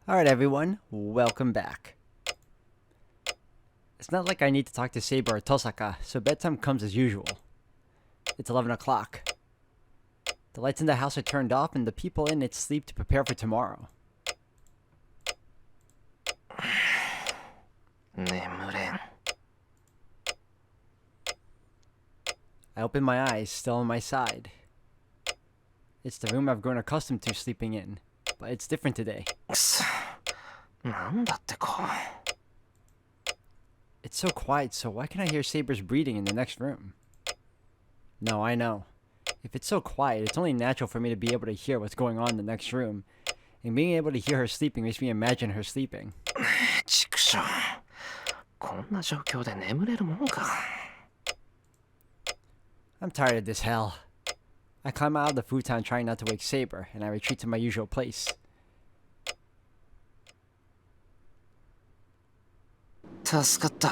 Alright everyone, welcome back. It's not like I need to talk to Saber or Tosaka, so bedtime comes as usual. It's 11 o'clock. The lights in the house are turned off and the people in it sleep to prepare for tomorrow. 眠れん。 I open my eyes, still on my side. It's the room I've grown accustomed to sleeping in, but it's different today. くそ。なんだってこう。 It's so quiet, so why can I hear Saber's breathing in the next room? No, I know. If it's so quiet, it's only natural for me to be able to hear what's going on in the next room, and being able to hear her sleeping makes me imagine her sleeping. ちくしょう。こんな状況で眠れるもんか。 I'm tired of this hell. I climb out of the futon trying not to wake Saber, and I retreat to my usual place. 助かった。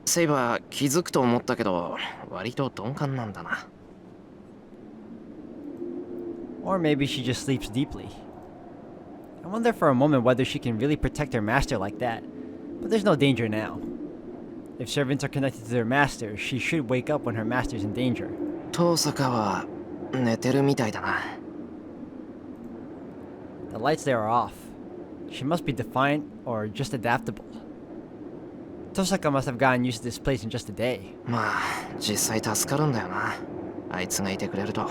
セイバー気づくと思ったけど、割と鈍感なんだな。 Or maybe she just sleeps deeply. I wonder for a moment whether she can really protect her master like that, but there's no danger now. If servants are connected to their master, she should wake up when her master's in danger. 遠坂は寝てるみたいだな。 The lights there are off. She must be defiant or just adaptable. Tosaka must have gotten used to this place in just a day. まあ実際助かるんだよな。あいつがいてくれると。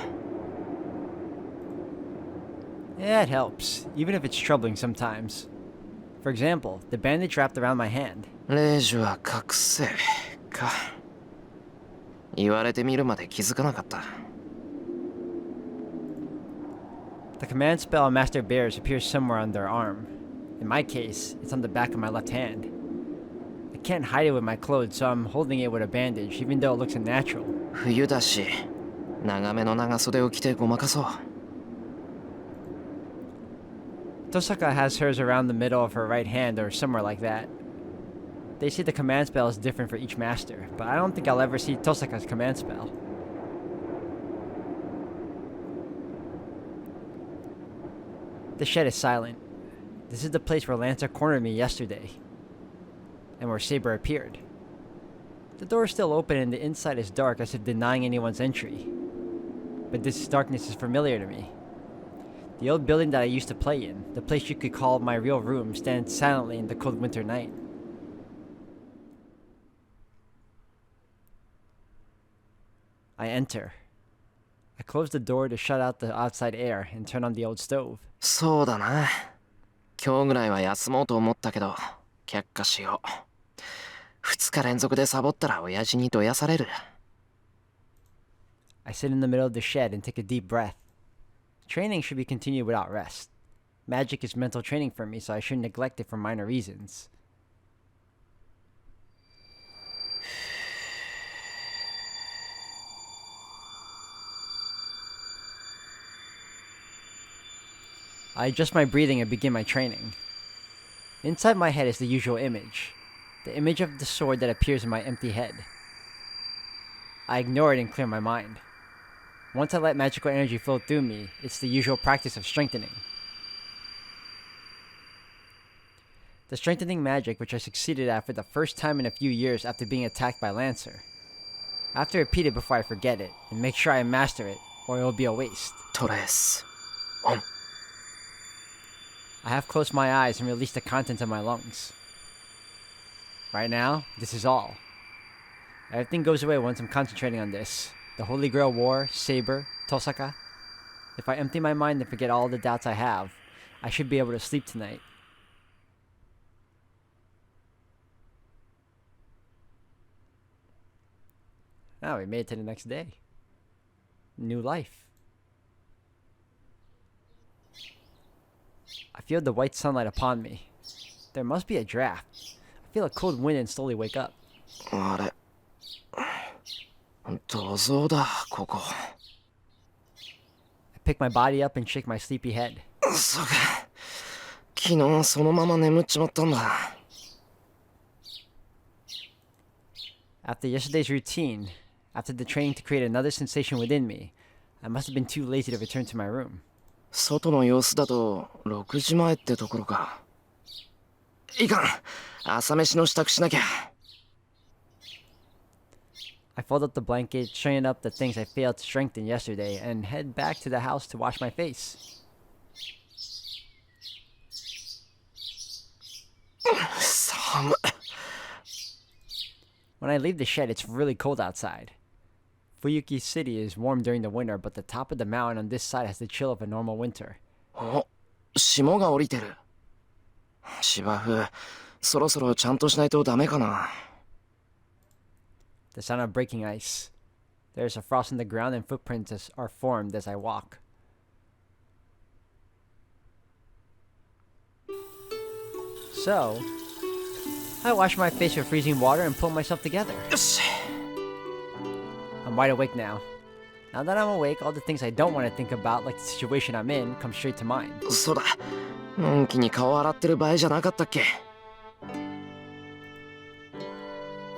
Yeah, it helps, even if it's troubling sometimes. For example, the bandage wrapped around my hand. レイジは覚醒か。言われてみるまで気づかなかった。 The command spell Master bears appears somewhere on their arm. In my case, it's on the back of my left hand. I can't hide it with my clothes, so I'm holding it with a bandage, even though it looks unnatural. 冬だし、長めの長袖を着てごまかそう。 Tosaka has hers around the middle of her right hand or somewhere like that. They say the command spell is different for each master, but I don't think I'll ever see Tosaka's command spell. The shed is silent. This is the place where Lancer cornered me yesterday, and where Saber appeared. The door is still open and the inside is dark as if denying anyone's entry. But this darkness is familiar to me. The old building that I used to play in, the place you could call my real room, stands silently in the cold winter night. I enter. I close the door to shut out the outside air and turn on the old stove. そうだな。今日ぐらいは休もうと思ったけど、却下しよう。2日連続でサボったら親父にどやされる。 I sit in the middle of the shed and take a deep breath. Training should be continued without rest. Magic is mental training for me, so I shouldn't neglect it for minor reasons. I adjust my breathing and begin my training. Inside my head is the usual image. The image of the sword that appears in my empty head. I ignore it and clear my mind. Once I let magical energy flow through me, it's the usual practice of strengthening. The strengthening magic which I succeeded at for the first time in a few years after being attacked by Lancer. I have to repeat it before I forget it, and make sure I master it, or it will be a waste. トレース。オン。 I have closed my eyes and released the contents of my lungs. Right now, this is all. Everything goes away once I'm concentrating on this. The Holy Grail War, Saber, Tosaka. If I empty my mind and forget all the doubts I have, I should be able to sleep tonight. Oh, we made it to the next day. New life. I feel the white sunlight upon me. There must be a draft. I feel a cold wind and slowly wake up. あれ。土蔵だ、ここ。 I pick my body up and shake my sleepy head. そうか。昨日そのまま眠っちまったんだ。 After yesterday's routine, after the training to create another sensation within me, I must have been too lazy to return to my room. 外の様子だと6時前ってところか。いかん。朝飯の支度しなきゃ。I fold up the blanket, straighten up the things I failed to strengthen yesterday, and head back to the house to wash my face. 寒い。 When I leave the shed, it's really cold outside. Fuyuki City is warm during the winter, but the top of the mountain on this side has the chill of a normal winter. お、霜が降りてる。芝生、そろそろちゃんとしないとダメかな。The sound of breaking ice. There's a frost in the ground and footprints are formed as I walk. So, I wash my face with freezing water and pull myself together. よし。 I'm wide awake now. Now that I'm awake, all the things I don't want to think about, like the situation I'm in, come straight to mind. そうだ。のんきに顔洗ってる場合じゃなかったっけ。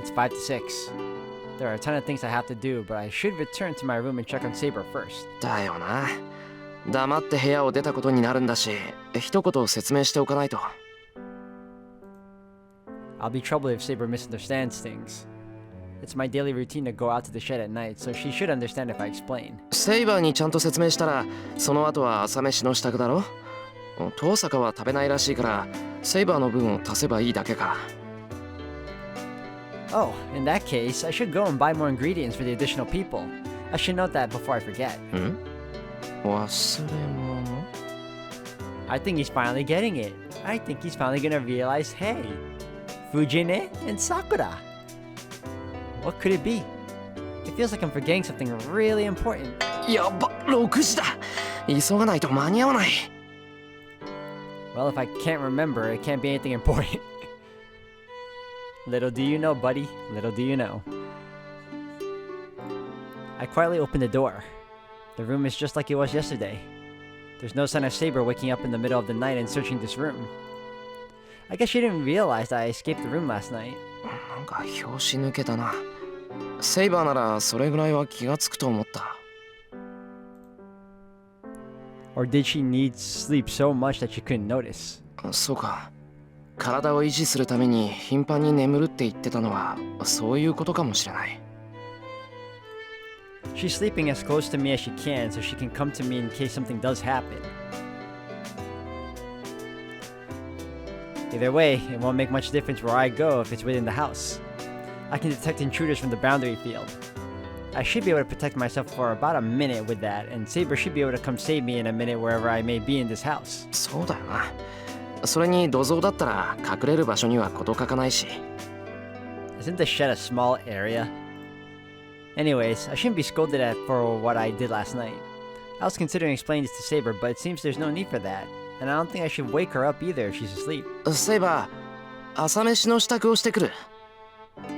It's 5 to 6. There are a ton of things I have to do, but I should return to my room and check on Saber first. だよな。黙って部屋を出たことになるんだし、一言説明しておかないと。 I'll be troubled if Saber misunderstands things. It's my daily routine to go out to the shed at night, so she should understand if I explain. セイバーにちゃんと説明したら、その後は朝飯の支度だろ。遠坂は食べないらしいから、セイバーの分を足せばいいだけか。 Oh, in that case, I should go and buy more ingredients for the additional people. I should note that before I forget. ん？忘れ物？ I think he's finally getting it. I think he's finally gonna realize, hey, Fujine and Sakura. What could it be? It feels like I'm forgetting something really important. やば、6時だ。急がないと間に合わない。 Well, if I can't remember, it can't be anything important. Little do you know, buddy. Little do you know. I quietly open the door. The room is just like it was yesterday. There's no sign of Saber waking up in the middle of the night and searching this room. I guess she didn't realize that I escaped the room last night. なんか拍子抜けたな。セイバーならそれぐらいは気がつくと思った。 Or did she need sleep so much that she couldn't notice? そうか。体を維持するために頻繁に眠るって言ってたのはそういうことかもしれない。 She's sleeping as close to me as she can so she can come to me in case something does happen. Either way, it won't make much difference where I go if it's within the house. I can detect intruders from the boundary field. I should be able to protect myself for about a minute with that, and Saber should be able to come save me in a minute wherever I may be in this house. そうだよな。それに土蔵だったら隠れる場所には事欠かないし。 Isn't the shed a small area? Anyways, I shouldn't be scolded at for what I did last night. I was considering explaining this to Saber, but it seems there's no need for that. And I don't think I should wake her up either if she's asleep. セイバー、朝飯の支度をしてくる。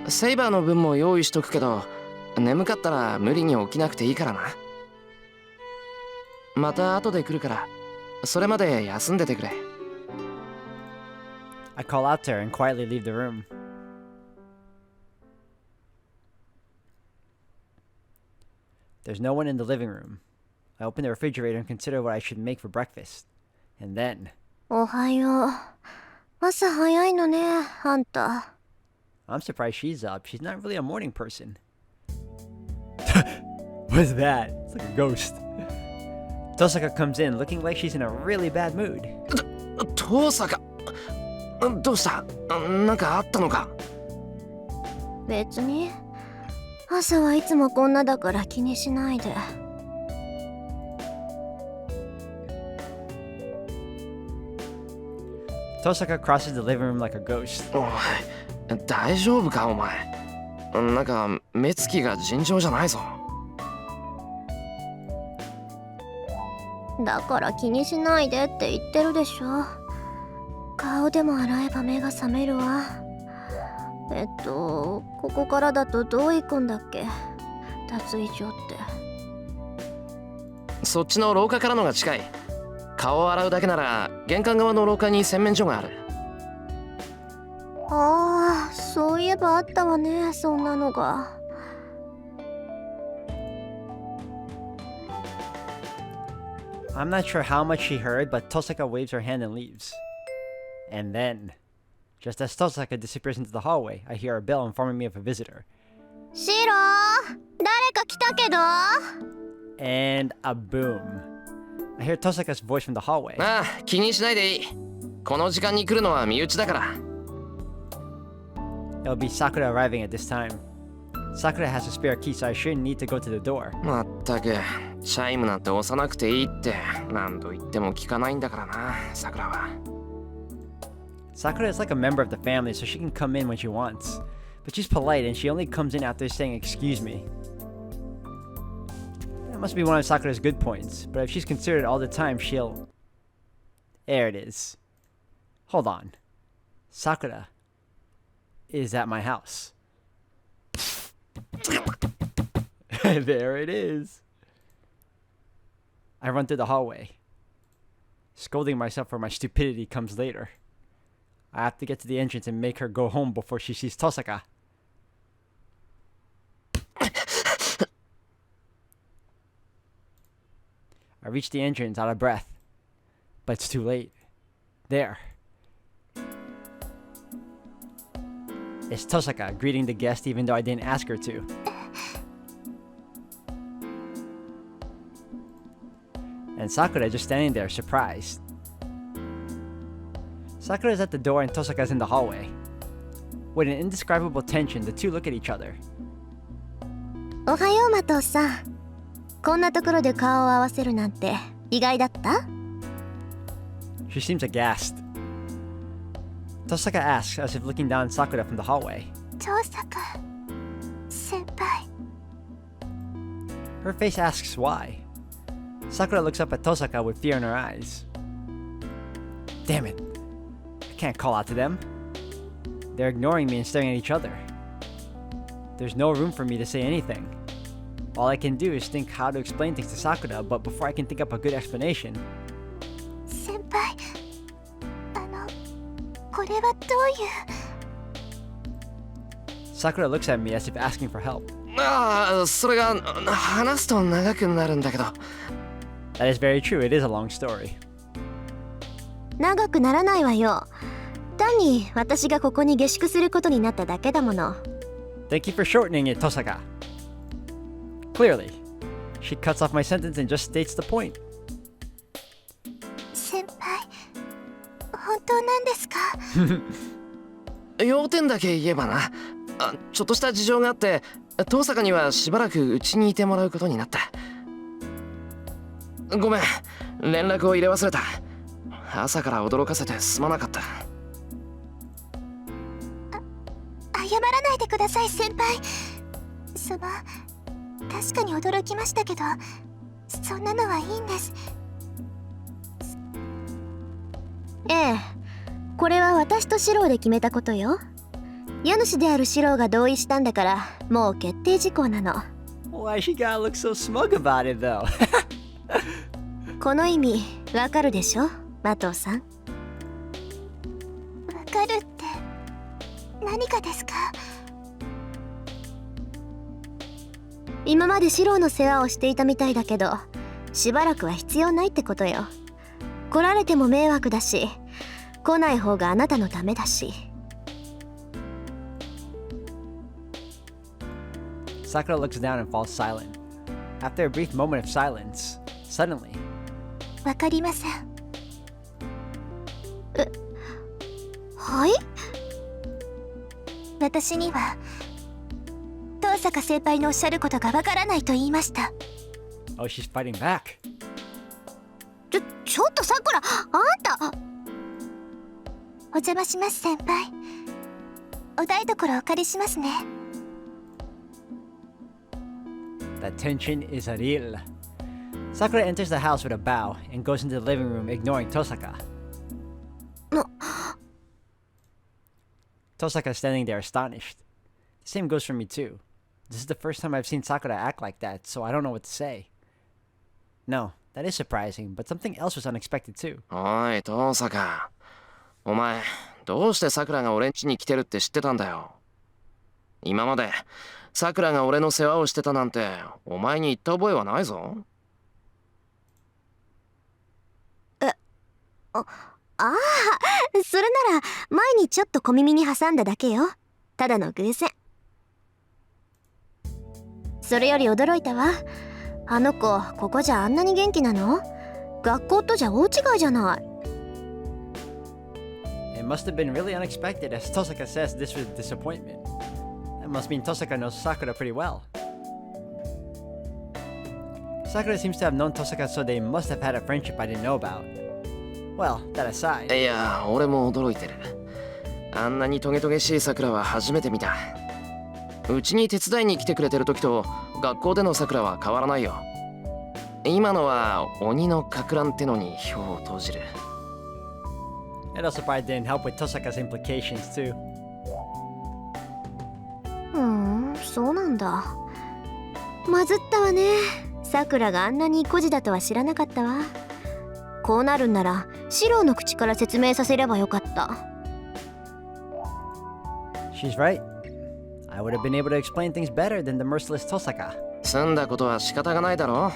セイバーの分も用意しとくけど、眠かったら無理に起きなくていいからな。また後で来るから、それまで休んでてくれ。 I call out to her and quietly leave the room. There's no one in the living room. I open the refrigerator and consider what I should make for breakfast. And then... おはよう。朝早いのね、あんた。 I'm surprised she's up. She's not really a morning person. What's that? It's like a ghost. Tosaka comes in looking like she's in a really bad mood. 遠坂、どうした？なんかあったのか？別に。朝はいつもこんなだから気にしないで。Tosaka crosses the living room like a ghost. おい、大丈夫かお前。なんか目つきが尋常じゃないぞ。だから気にしないでって言ってるでしょ。顔でも洗えば目が覚めるわ。ここからだとどう行くんだっけ？脱衣所って。そっちの廊下からのが近い。顔を洗うだけなら玄関側の廊下に洗面所がある。ああ、そういえばあったわね、そんなのが。I'm not sure how much she heard, but Tosaka waves her hand and leaves. And then... Just as Tosaka disappears into the hallway, I hear a bell informing me of a visitor. シロ誰か来たけど And a boom. I hear Tosaka's voice from the hallway. ああ、気にしないでいい。この時間に来るのは身内だから。It'll be Sakura arriving at this time. Sakura has a spare key, so I shouldn't need to go to the door. まったく、チャイムなんて押さなくていいって何度言っても聞かないんだからな、さくらは。Sakura is like a member of the family, so she can come in when she wants. But she's polite and she only comes in after saying excuse me. That must be one of Sakura's good points, but if she's considered all the time, she'll... There it is. Hold on. Sakura is at my house. There it is. I run through the hallway. Scolding myself for my stupidity comes later. I have to get to the entrance and make her go home before she sees Tosaka. I reach the entrance out of breath, but it's too late. There. It's Tosaka greeting the guest even though I didn't ask her to. And Sakura just standing there, surprised. Sakura is at the door and Tosaka is in the hallway. With an indescribable tension, the two look at each other. おはようマトさん。こんなところで顔を合わせるなんて意外だった She seems aghast. Tosaka asks as if looking down at Sakura from the hallway. トサカ先輩 Her face asks why. Sakura looks up at Tosaka with fear in her eyes. Damn it. I can't call out to them. They're ignoring me and staring at each other. There's no room for me to say anything. All I can do is think how to explain things to Sakura, but before I can think up a good explanation... 先輩これはどういう Sakura looks at me as if asking for help. ああ、それが話すと長くなるんだけど。That is very true, it is a long story. 長くならないわよ単に私がここに下宿することになっただけだもの Thank you for shortening it, Tosaka. Clearly, she cuts off my sentence and just states the point. 先輩本当なんですか要点だけ言えばな。ちょっとした事情があって、遠坂にはしばらくうちにいてもらうことになった。ごめん、連絡を入れ忘れた。朝から驚かせてすまなかった。謝らないでください先輩確かに驚きましたけどそんなのはいいんですええこれは私とシローで決めたことよ家主であるシローが同意したんだからもう決定事項なの Why she gotta look so smug about it, though? この意味わかるでしょマトウさんわかるって何かですか今までシローの世話をしていたみたいだけどしばらくは必要ないってことよ来られても迷惑だし来ない方があなたのためだし Sakura looks down and falls silent. After a brief moment of silence, suddenly... わかりませんはい私には遠坂先輩のおっしゃることがわからないと言いました Oh, she's fighting back. ちょっとさくらあんたお邪魔します先輩お台所お借りしますね The tension is real. Sakura enters the house with a bow and goes into the living room, ignoring Tosaka. Tosaka is standing there astonished. The same goes for me too. This is the first time I've seen Sakura act like that, so I don't know what to say. No, that is surprising, but something else was unexpected too. おい、遠坂。お前、どうしてさくらが俺ん家に来てるって知ってたんだよ。今までさくらが俺の世話をしてたなんてお前に言った覚えはないぞ。ああそれなら前にちょっと小耳に挟んだだけよ。ただの偶然。それより驚いたわ。あの子、ここじゃあんなに元気なの？学校とじゃ大違いじゃない。It must have been really unexpected, as Tosaka says this was a disappointment. That must mean Tosaka knows Sakura pretty well. Sakura seems to have known Tosaka, so they must have had a friendship I didn't know about. Well, that aside. いや、俺も驚いてる。あんなにトゲトゲしいさくらは初めて見た。うちに手伝いに来てくれてる時と学校でのさくらは変わらないよ。今のは鬼のかく乱ってのに票を投じる。It also probably didn't help with Tosaka's implications too. そうなんだ。まずったわね。さくらがあんなに孤児だとは知らなかったわ。こうなるんならシロの口から説明させればよかった。She's right. I would have been able to explain things better than the merciless Tosaka. 済んだことは仕方がないだろ。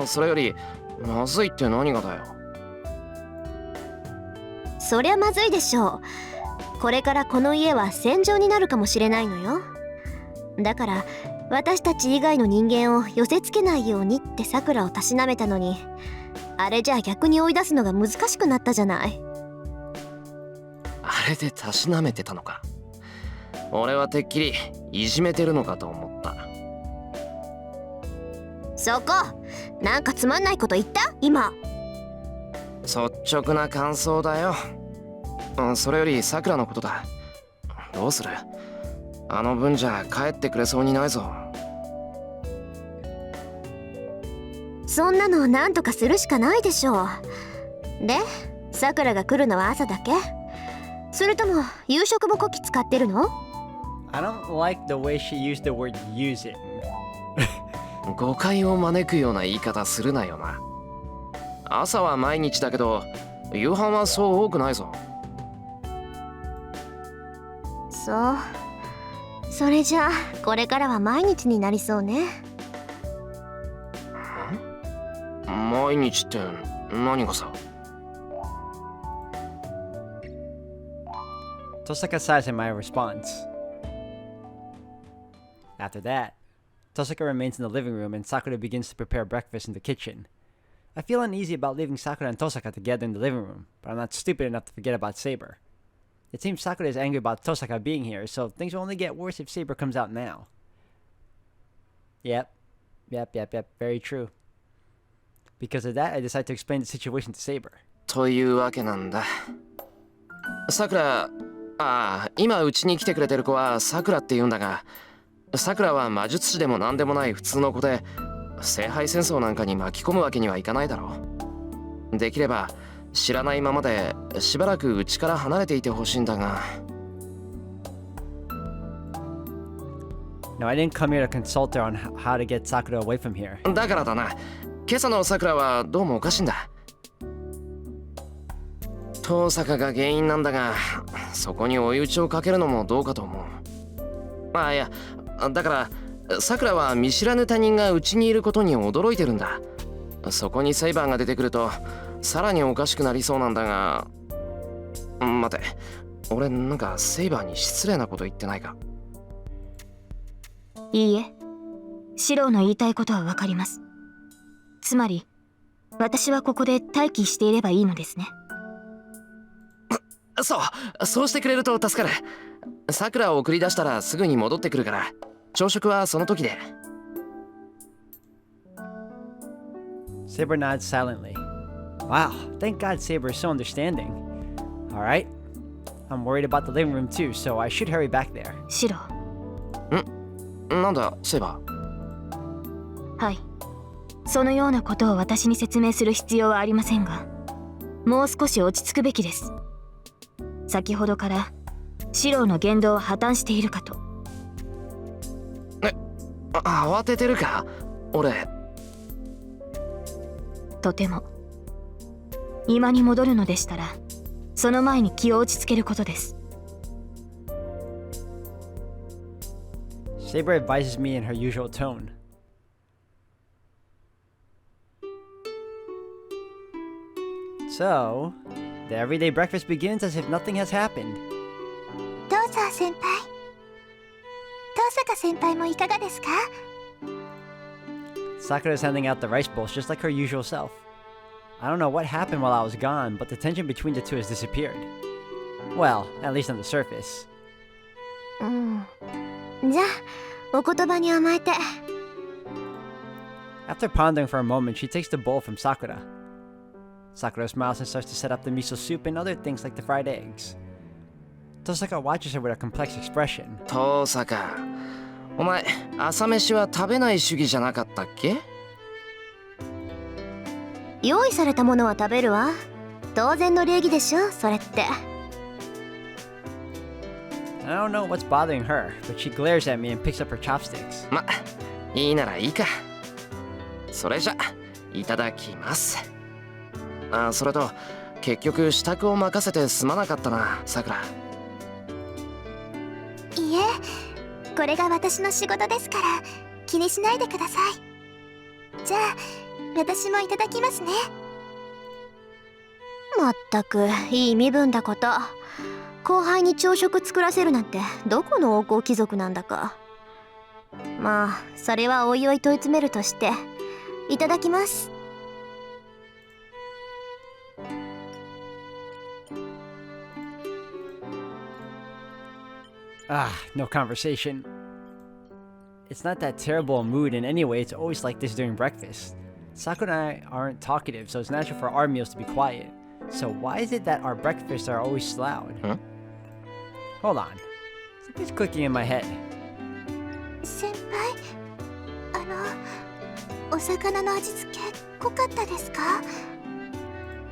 それよりまずいって何がだよ。そりゃまずいでしょう。これからこの家は戦場になるかもしれないのよ。だから私たち以外の人間を寄せつけないようにってさくらをたしなめたのに、あれじゃあ逆に追い出すのが難しくなったじゃない。あれでたしなめてたのか。俺はてっきりいじめてるのかと思った。そこ、なんかつまんないこと言った今。率直な感想だよ。それよりさくらのことだ。どうする？あの分じゃ帰ってくれそうにないぞ。そんなのなんとかするしかないでしょう。で、さくらが来るのは朝だけ？それとも夕食もこき使ってるの？ I don't like the way she used the word using. 誤解を招くような言い方するなよな。朝は毎日だけど夕飯はそう多くないぞ。そう。それじゃあこれからは毎日になりそうね。毎日って何がさ。Tosaka sighs at my response. After that, Tosaka remains in the living room and Sakura begins to prepare breakfast in the kitchen. I feel uneasy about leaving Sakura and Tosaka together in the living room, but I'm not stupid enough to forget about Saber. It seems Sakura is angry about Tosaka being here, so things will only get worse if Saber comes out now. Yep, very true. Because of that, I decide to explain the situation to Saber. というわけなんだ。さくら、今うちに来てくれてる子はさくらって言うんだが、さくらは魔術師でも何でもない普通の子で、聖杯戦争なんかに巻き込むわけにはいかないだろう。できれば知らないままでしばらくうちから離れていてほしいんだが。No, I didn't come here to consult her on how to get Sakura away from here. だからだな。今朝のさくらはどうもおかしいんだ。遠坂が原因なんだが、そこに追い打ちをかけるのもどうかと思う。いや、だからさくらは見知らぬ他人がうちにいることに驚いてるんだ。そこにセイバーが出てくるとさらにおかしくなりそうなんだが。待て、俺なんかセイバーに失礼なこと言ってないか？いいえ、シローの言いたいことはわかります。つまり私はここで待機していればいいのですね。そうしてくれると助かる。さくらを送り出したらすぐに戻ってくるから、朝食はその時で。Saber nods silently. Wow, thank God Saber is so understanding. Alright, I'm worried about the living room too, so I should hurry back there. シロー。なんだセイバー。はい、そのようなことを私に説明する必要はありませんが、もう少し落ち着くべきです。先ほどからシローの言動は破綻しているかと。慌ててるか俺。とても。今に戻るのでしたらその前に気を落ち着けることです。Saber advises me in her usual tone. So, The everyday breakfast begins as if nothing has happened. どうぞ先輩。遠坂先輩もいかがですか？ Sakura's handing out the rice bowls just like her usual self. I don't know what happened while I was gone, but the tension between the two has disappeared. Well, at least on the surface. うん。じゃあ、お言葉に甘えて。After pondering for a moment, she takes the bowl from Sakura. Sakura smiles and starts to set up the miso soup and other things like the fried eggs. Tosaka watches her with a complex expression. 遠坂、お前朝飯は食べない主義じゃなかったっけ？用意されたものは食べるわ。当然の礼儀でしょ、それって。I don't know what's bothering her, but she glares at me and picks up her chopsticks. ま、いいならいいか。それじゃ、いただきます。あ、それと結局支度を任せてすまなかったな、さくら。いえ、これが私の仕事ですから気にしないでください。じゃあ私もいただきますね。まったくいい身分だこと。後輩に朝食作らせるなんてどこの王侯貴族なんだか。まあそれはおいおい問い詰めるとして、いただきます。Ah, no conversation. It's not that terrible a mood in any way, it's always like this during breakfast. Sakura and I aren't talkative, so it's natural for our meals to be quiet. So why is it that our breakfasts are always loud? Huh? Hold on. Something's clicking in my head. 先輩、お魚の味付け濃かったですか？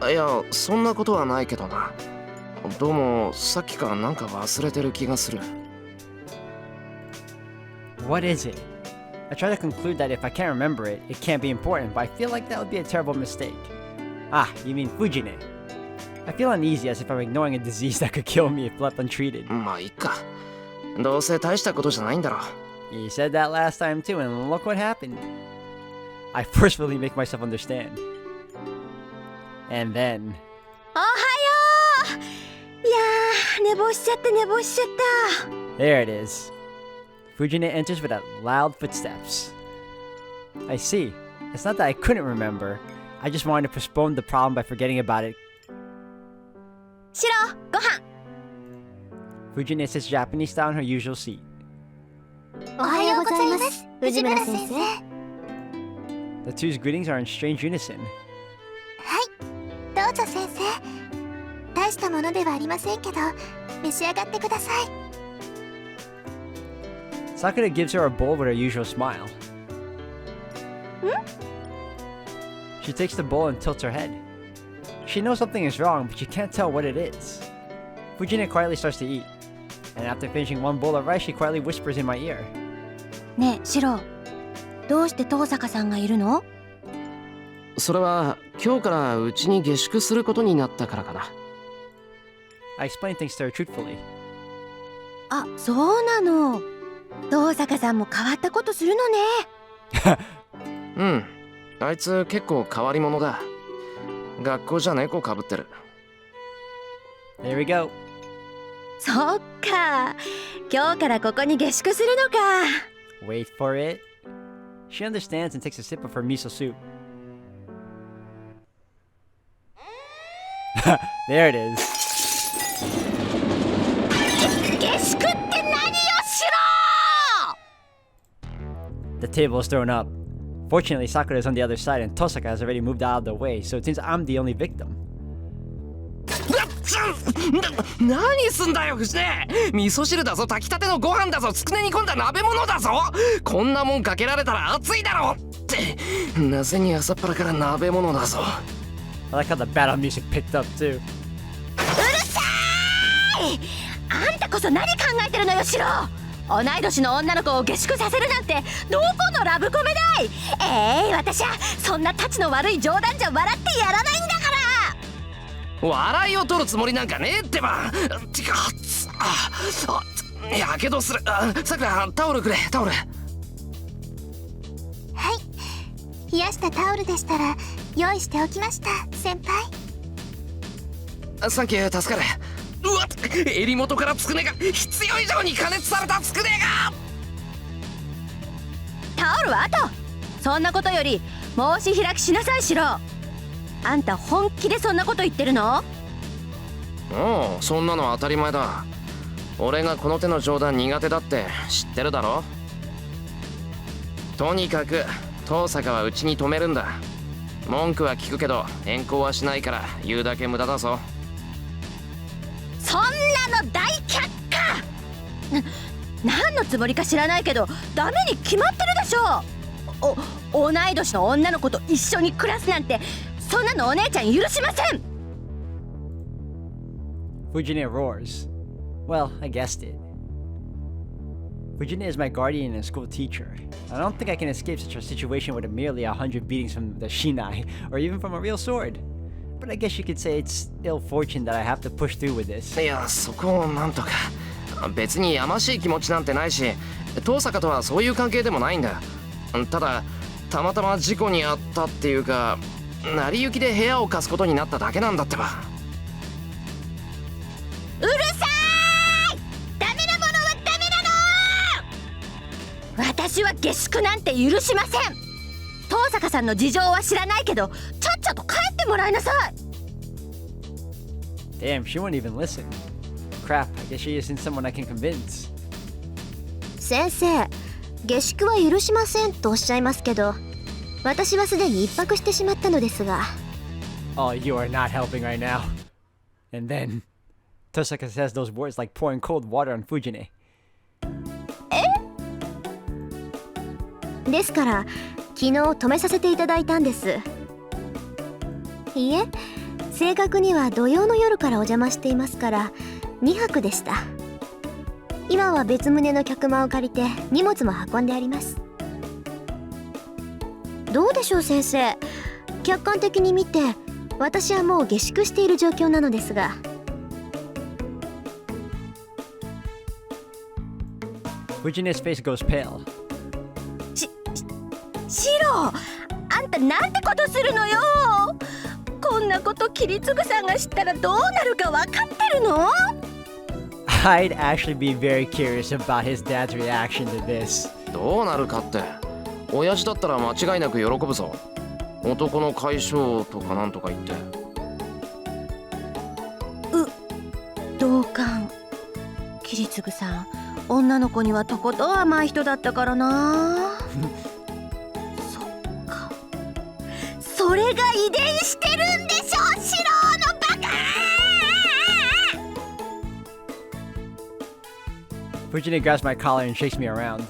いや、そんなことはないけどな。どうもさっきからなんか忘れてる気がする。What is it? I try to conclude that if I can't remember it, it can't be important, but I feel like that would be a terrible mistake. Ah, you mean Fujine. I feel uneasy as if I'm ignoring a disease that could kill me if left untreated. まあいいか。どうせ大したことじゃないんだろ。You said that last time too, and look what happened. I forcefully make myself understand. And then... おはよう。いやー、寝坊しちゃった。 There it is. Fujine enters with loud footsteps. I see. It's not that I couldn't remember. I just wanted to postpone the problem by forgetting about it. シロ、ご飯。 Fujine sits Japanese style in her usual seat. おはようございます、藤村先生。The two's greetings are in strange unison. はい、どうぞ先生。大したものではありませんけど、召し上がってください。Sakura gives her a bowl with her usual smile. She takes the bowl and tilts her head. She knows something is wrong, but she can't tell what it is. Fujine quietly starts to eat, and after finishing one bowl of rice, she quietly whispers in my ear. ねえ、シロ、どうして遠坂さんがいるの？それは今日からうちに下宿することになったからかな。I explain things to her truthfully. あ、そうなの。遠坂さんも変わったことするのね。うん、あいつ結構変わり者だ。学校じゃ猫かぶってる。There we go. そっか。今日からここに下宿するのか。Wait for it. She understands and takes a sip of her miso soup. There it is. 下宿って何よ、シロ！ The table is thrown up. Fortunately, Sakura is on the other side and Tosaka has already moved out of the way, so it seems I'm the only victim. 何すんだよ藤根。味噌汁だぞ、炊きたてのご飯だぞ、つくね煮込んだ鍋物だぞ。こんなもんかけられたら熱いだろって。なぜに朝っぱらから鍋物だぞ。 I like how the battle music picked up too. うるさーい！あんたこそ何考えてるのよ、シロ！同い年の女の子を下宿させるなんてどこのラブコメだい！私はそんなタチの悪い冗談じゃ笑ってやらないんだから！笑いを取るつもりなんかねえってば。てか、やけどする。さくら、タオルくれ、タオル。はい、冷やしたタオルでしたら用意しておきました、先輩。サンキュー、助かる。うわっ、襟元からつくねが必要以上に加熱されたつくねが。タオルは後。そんなことより申し開きしなさい、シロ。あんた本気でそんなこと言ってるの？おう、そんなの当たり前だ。俺がこの手の冗談苦手だって知ってるだろ。とにかく遠坂はうちに止めるんだ。文句は聞くけど変更はしないから言うだけ無駄だぞ。そんなの大却下。何のつもりか知らないけどダメに決まってるでしょ。同い年の女の子と一緒に暮らすなんて、そんなのお姉ちゃん許しません。 Fujine roars. Well, I guessed it. Fujine is my guardian and school teacher. I don't think I can escape such a situation with merely 100 beatings from the Shinai, or even from a real sword. But I guess you could say it's ill fortune that I have to push through with this. いや、そこをなんとか。別にやましい気持ちなんてないし、遠坂とはそういう関係でもないんだ。ただたまたま事故に遭ったっていうか、成り行きで部屋を貸すことになっただけなんだってば。うるさーい。ダメなものはダメなの。私は下宿なんて許しません。遠坂さんの事情は知らないけど、ちゃっちゃと帰ってもらいなさい。 Damn, she won't even listen. Crap, I guess she isn't someone I can convince. 先生、下宿は許しませんとおっしゃいますけど、私はすでに一泊してしまったのですが。 Oh, you are not helping right now. And then, Tosaka says those words like pouring cold water on Fujine. ですから昨日泊めさせていただいたんです。いいえ、正確には土曜の夜からお邪魔していますから2泊でした。今は別棟の客間を借りて荷物も運んであります。どうでしょう先生、客観的に見て私はもう下宿している状況なのですが。Fujine's face goes pale. シロ、あんたなんてことするのよ。こんなことキリツグさんが知ったらどうなるか分かってるの？ I'd actually be very curious about his dad's reaction to this. どうなるかって、親父だったら間違いなく喜ぶぞ。男の解消とかなんとか言って。同感。キリツグさん、女の子にはとことん甘い人だったからな。そっか。それが遺伝してるんでしょ、シローのバカ。Fujine grabs my collar and shakes me around.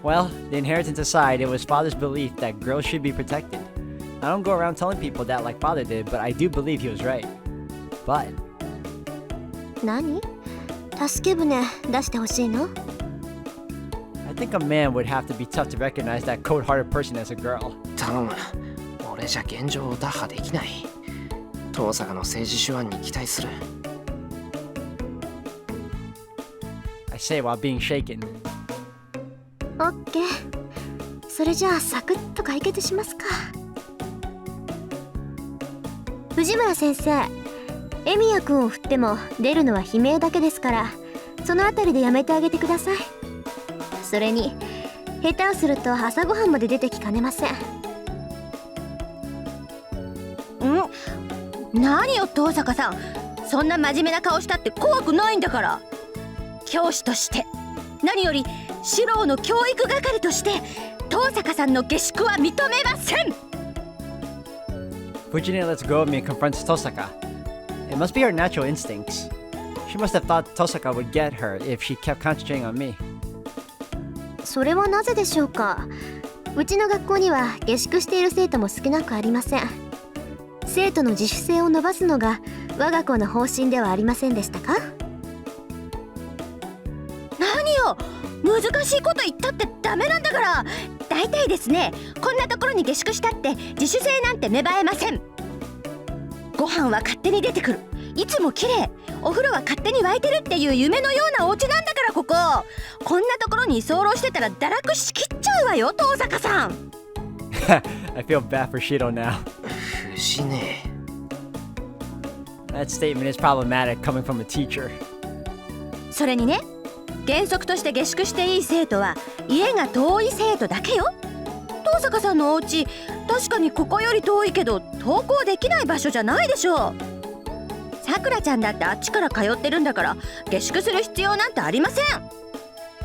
Well, the inheritance aside, it was father's belief that girls should be protected. I don't go around telling people that like father did, but I do believe he was right. But 何？助け舟出してほしいの？ I think a man would have to be tough to recognize that cold-hearted person as a girl. 頼む、俺じゃ現状を打破できない。遠坂の政治手腕に期待する。I say while being shaken. オッケー。それじゃあサクッと解決しますか。藤村先生、エミヤ君を振っても出るのは悲鳴だけですから、そのあたりでやめてあげてください。それに下手をすると朝ごはんまで出てきかねません。何よ遠坂さん、そんな真面目な顔したって怖くないんだから。教師として、何より四郎の教育係として遠坂さんの下宿は認めません。 Fujine lets go of me and confronts Tosaka. It must be her natural instincts. She must have thought Tosaka would get her if she kept concentrating on me. それはなぜでしょうか。うちの学校には下宿している生徒も少なくありません。生徒の自主性を伸ばすのが我が校の方針ではありませんでしたか？何よ、難しいこと言ったってダメなんだから。大体ですね、こんなところに下宿したって自主性なんて芽生えません。ご飯は勝手に出てくる、いつも綺麗、お風呂は勝手に沸いてるっていう夢のようなお家なんだから。こんなところに居候してたら堕落しきっちゃうわよ遠坂さん。I feel bad for Shiro now. 藤ね。That statement is problematic coming from a teacher. それにね、原則として下宿していい生徒は家が遠い生徒だけよ。東坂さんのお家、確かにここより遠いけど登校できない場所じゃないでしょう。さくらちゃんだってあっちから通ってるんだから下宿する必要なんてありません。